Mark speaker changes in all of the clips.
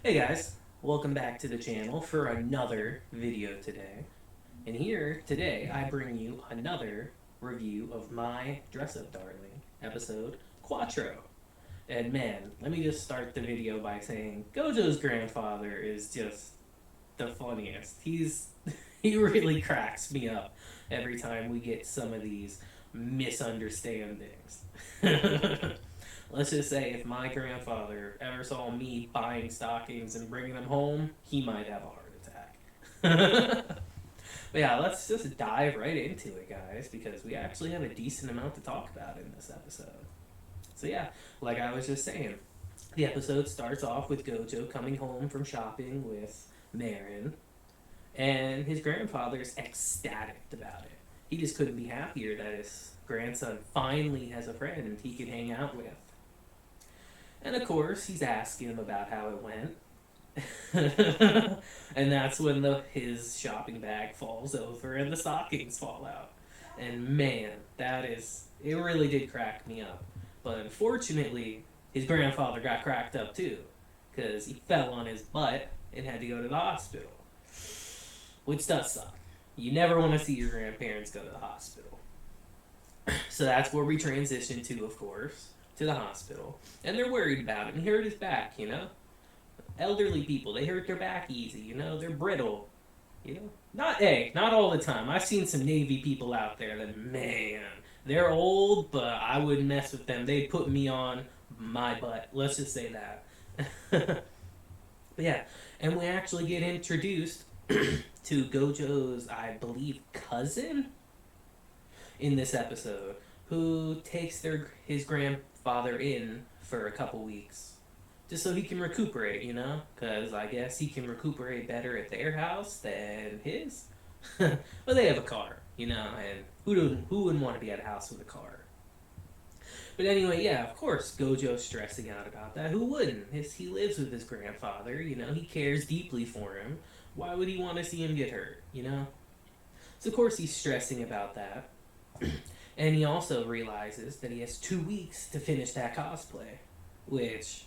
Speaker 1: Hey guys, welcome back to the channel for another video today. And here today I bring you another review of My Dress Up Darling, episode Quattro. And man, let me just start the video by saying Gojo's grandfather is just the funniest. He really cracks me up every time we get some of these misunderstandings. Let's just say if my grandfather ever saw me buying stockings and bringing them home, he might have a heart attack. But yeah, let's just dive right into it, guys, because we actually have a decent amount to talk about in this episode. So yeah, like I was just saying, the episode starts off with Gojo coming home from shopping with Marin, and his grandfather's ecstatic about it. He just couldn't be happier that his grandson finally has a friend he can hang out with. And of course, he's asking him about how it went. And that's when his shopping bag falls over and the stockings fall out. And man, it really did crack me up. But unfortunately, his grandfather got cracked up too, because he fell on his butt and had to go to the hospital. Which does suck. You never want to see your grandparents go to the hospital. So that's where we transition to, of course, to the hospital. And they're worried about him. He hurt his back, Elderly people, they hurt their back easy, they're brittle. Not all the time. I've seen some Navy people out there that, man, they're old, but I wouldn't mess with them. They'd put me on my butt. Let's just say that. But yeah, and we actually get introduced to Gojo's, I believe, cousin in this episode, who takes his grandfather in for a couple weeks just so he can recuperate, because I guess he can recuperate better at their house than his. But they have a car, and who wouldn't want to be at a house with a car? But anyway, yeah, of course, Gojo's stressing out about that. Who wouldn't? He lives with his grandfather, he cares deeply for him. Why would he want to see him get hurt, So, of course, he's stressing about that. And he also realizes that he has 2 weeks to finish that cosplay, which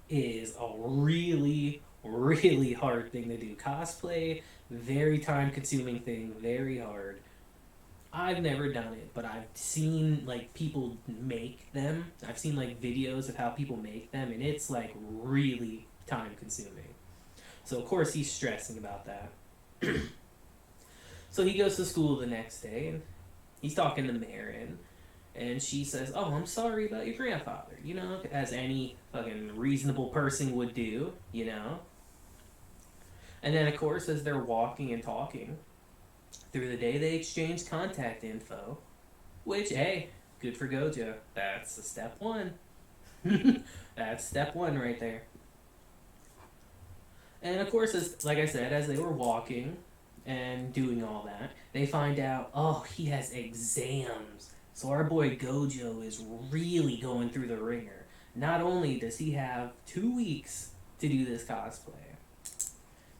Speaker 1: is a really, really hard thing to do. Cosplay, very time consuming thing, very hard. I've never done it, but I've seen people make them. I've seen videos of how people make them, and it's really time consuming. So of course he's stressing about that. So he goes to school the next day, and he's talking to Marin, and she says, "Oh, I'm sorry about your grandfather," as any fucking reasonable person would do, And then, of course, as they're walking and talking through the day, they exchange contact info, which, hey, good for Gojo. That's step one. That's step one right there. And, of course, like I said, as they were walking and doing all that, they find out, oh, he has exams. So our boy Gojo is really going through the ringer. Not only does he have 2 weeks to do this cosplay,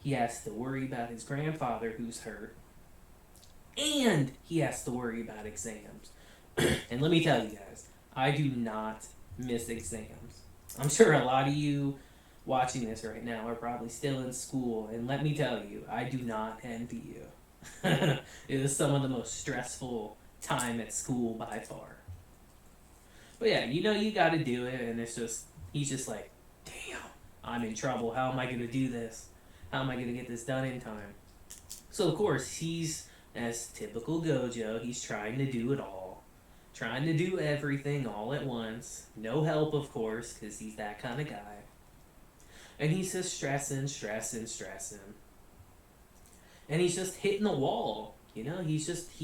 Speaker 1: he has to worry about his grandfather who's hurt, and he has to worry about exams. And let me tell you guys, I do not miss exams. I'm sure a lot of you watching this right now are probably still in school, and let me tell you, I do not envy you. It is some of the most stressful time at school by far. But yeah, you gotta do it, and he's just like, damn, I'm in trouble. How am I gonna do this? How am I gonna get this done in time? So of course, he's, as typical Gojo, he's trying to do it all. Trying to do everything all at once. No help, of course, because he's that kind of guy. And he's just stressing. And he's just hitting the wall. He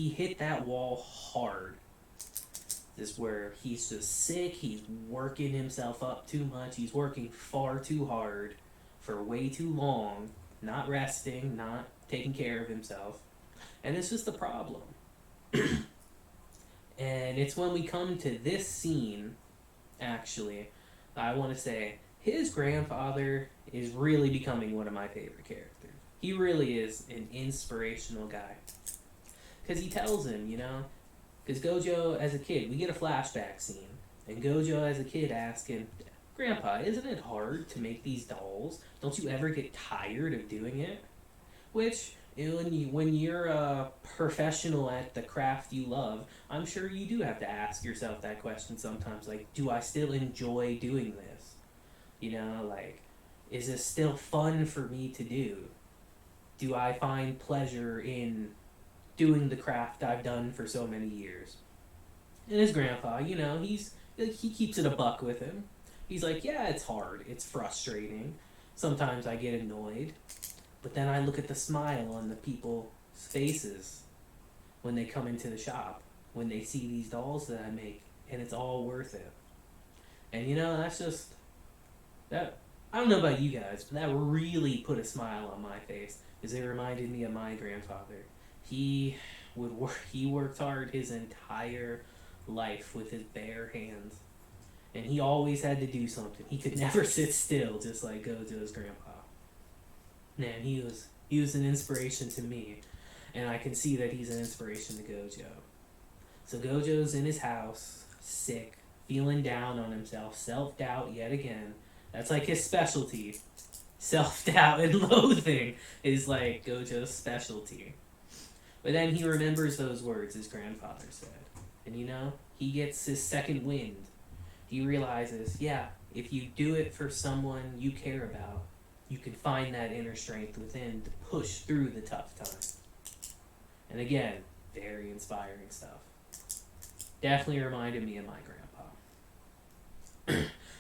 Speaker 1: hit that wall hard. This is where he's just sick. He's working himself up too much. He's working far too hard for way too long. Not resting, not taking care of himself. And it's just a problem. And it's when we come to this scene, actually, I want to say, his grandfather is really becoming one of my favorite characters. He really is an inspirational guy. Because he tells him, because Gojo, as a kid, we get a flashback scene. And Gojo, as a kid, asking, Grandpa, isn't it hard to make these dolls? Don't you ever get tired of doing it? Which, when you're a professional at the craft you love, I'm sure you do have to ask yourself that question sometimes. Like, do I still enjoy doing this? You know, like, is this still fun for me to do? Do I find pleasure in doing the craft I've done for so many years? And his grandpa, he keeps it a buck with him. He's like, yeah, it's hard. It's frustrating. Sometimes I get annoyed. But then I look at the smile on the people's faces when they come into the shop, when they see these dolls that I make, and it's all worth it. And that's just that. I don't know about you guys, but that really put a smile on my face, because it reminded me of my grandfather. He would work. He worked hard his entire life with his bare hands, and he always had to do something. He could never sit still, just like Gojo's grandpa. Man, he was an inspiration to me, and I can see that he's an inspiration to Gojo. So Gojo's in his house, sick, feeling down on himself, self-doubt yet again. That's like his specialty. Self-doubt and loathing is like Gojo's specialty. But then he remembers those words his grandfather said. And he gets his second wind. He realizes, yeah, if you do it for someone you care about, you can find that inner strength within to push through the tough times. And again, very inspiring stuff. Definitely reminded me of my grandpa.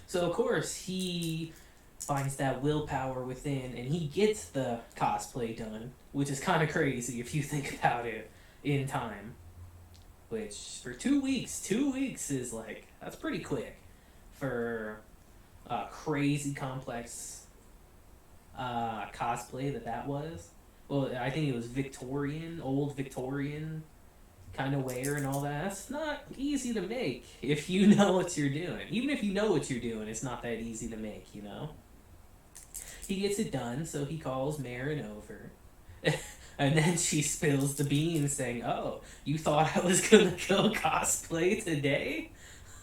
Speaker 1: So, of course, he finds that willpower within, and he gets the cosplay done, which is kind of crazy if you think about it in time. Which, for 2 weeks is like, that's pretty quick for a crazy complex cosplay that was. Well, I think it was old Victorian kind of wear and all that. That's not easy to make if you know what you're doing. Even if you know what you're doing, it's not that easy to make, He gets it done, so he calls Marin over. And then she spills the beans saying, oh, you thought I was gonna go cosplay today?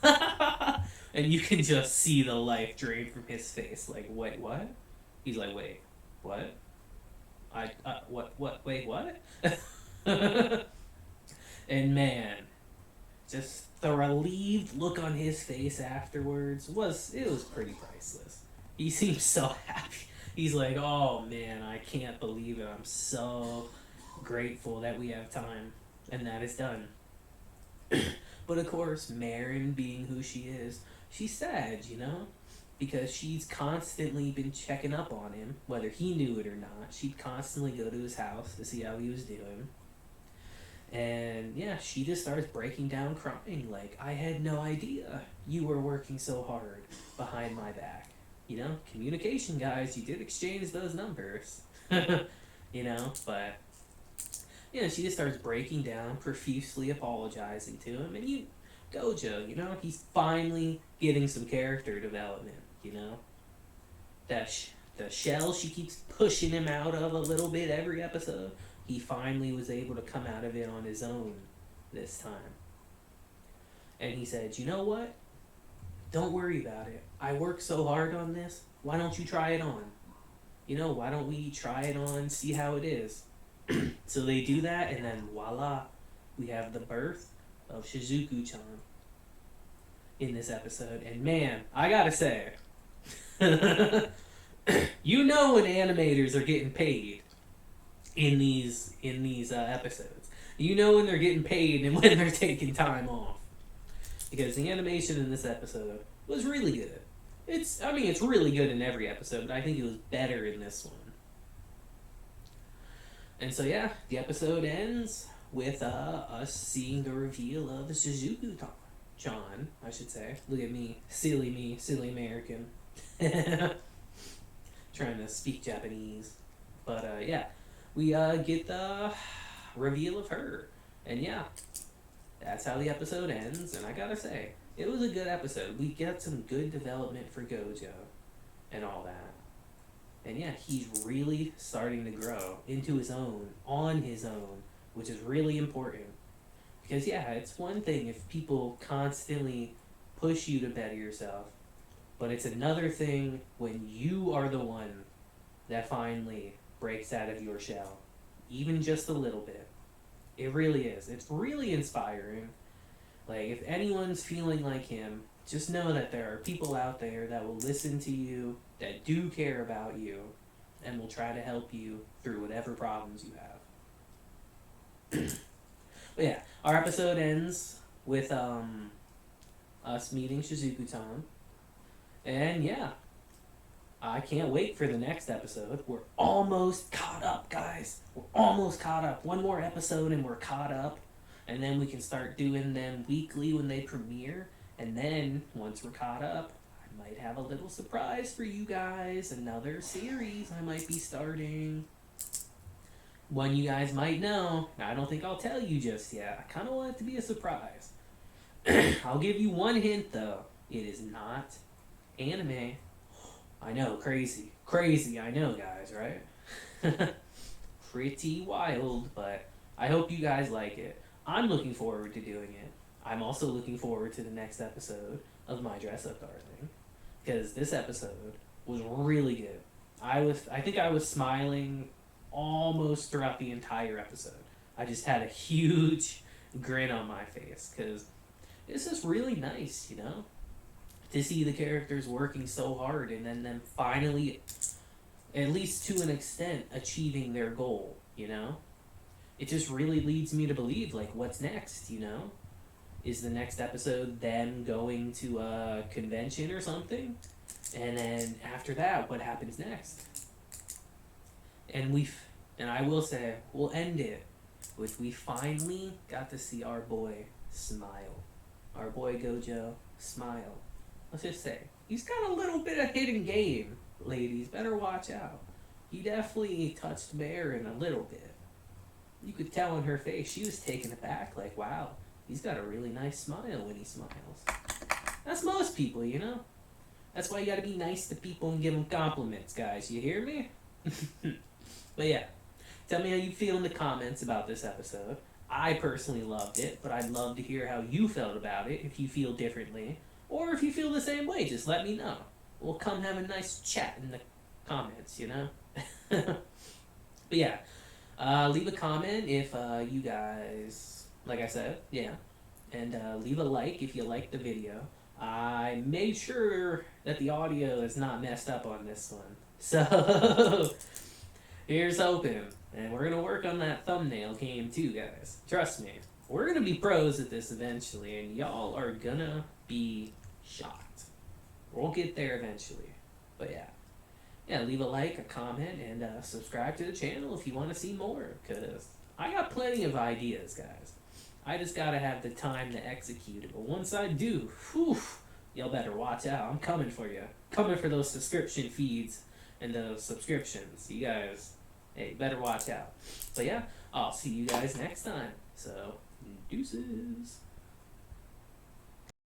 Speaker 1: And you can just see the life drain from his face. Like, wait, what? He's like, wait, what? Wait, what? And man, just the relieved look on his face afterwards was pretty priceless. He seemed so happy. He's like, oh man, I can't believe it. I'm so grateful that we have time and that it's done. But of course, Marin, being who she is, she's sad, because she's constantly been checking up on him, whether he knew it or not. She'd constantly go to his house to see how he was doing. And yeah, she just starts breaking down crying, like, I had no idea you were working so hard behind my back. Communication, guys, you did exchange those numbers. But she just starts breaking down, profusely apologizing to him, and Gojo, he's finally getting some character development, the shell she keeps pushing him out of a little bit every episode, he finally was able to come out of it on his own this time. And he said, you know what? Don't worry about it. I worked so hard on this. Why don't you try it on? Why don't we try it on, see how it is? So they do that, and then voila, we have the birth of Shizuku-chan in this episode. And man, I gotta say, when animators are getting paid in these episodes. When they're getting paid and when they're taking time off. Because the animation in this episode was really good. It's really good in every episode, but I think it was better in this one. And so yeah, the episode ends with us seeing the reveal of Shizuku-chan, I should say. Look at me, silly American. Trying to speak Japanese. But yeah, we get the reveal of her. And yeah, that's how the episode ends, and I gotta say, it was a good episode. We get some good development for Gojo and all that. And yeah, he's really starting to grow into his own, on his own, which is really important. Because yeah, it's one thing if people constantly push you to better yourself, But it's another thing when you are the one that finally breaks out of your shell, even just a little bit. It really is. It's really inspiring. Like, if anyone's feeling like him, just know that there are people out there that will listen to you, that do care about you, and will try to help you through whatever problems you have. But yeah, our episode ends with us meeting Shizuku-tan. And yeah, I can't wait for the next episode. We're almost caught up, guys. We're almost caught up. One more episode and we're caught up. And then we can start doing them weekly when they premiere. And then, once we're caught up, I might have a little surprise for you guys. Another series I might be starting. One you guys might know. I don't think I'll tell you just yet. I kind of want it to be a surprise. I'll give you one hint, though. It is not anime. I know, crazy. Crazy, I know, guys, right? Pretty wild, but I hope you guys like it. I'm looking forward to doing it. I'm also looking forward to the next episode of My Dress Up Darling, because this episode was really good. I think I was smiling almost throughout the entire episode. I just had a huge grin on my face, because it's just really nice, you know? To see the characters working so hard and then them finally, at least to an extent, achieving their goal, you know? It just really leads me to believe, like, what's next, you know? Is the next episode them going to a convention or something? And then after that, what happens next? And I will say, we'll end it with we finally got to see our boy smile. Our boy Gojo smile. Let's just say, he's got a little bit of hidden game, ladies. Better watch out. He definitely touched Bear in a little bit. You could tell on her face, she was taken aback, like, wow, he's got a really nice smile when he smiles. That's most people, you know? That's why you gotta be nice to people and give them compliments, guys. You hear me? But yeah, tell me how you feel in the comments about this episode. I personally loved it, but I'd love to hear how you felt about it, if you feel differently. Or if you feel the same way, just let me know. We'll come have a nice chat in the comments, you know? But yeah, leave a comment if you guys, like I said, yeah. And leave a like if you liked the video. I made sure that the audio is not messed up on this one. So, here's hoping. And we're going to work on that thumbnail game too, guys. Trust me. We're going to be pros at this eventually, and y'all are going to be shocked. We'll get there eventually. But yeah. Yeah, leave a like, a comment, and subscribe to the channel if you want to see more, because I got plenty of ideas, guys. I just got to have the time to execute it. But once I do, whew, y'all better watch out. I'm coming for you. Coming for those subscription feeds and those subscriptions. You guys, hey, better watch out. But yeah, I'll see you guys next time. So, deuces.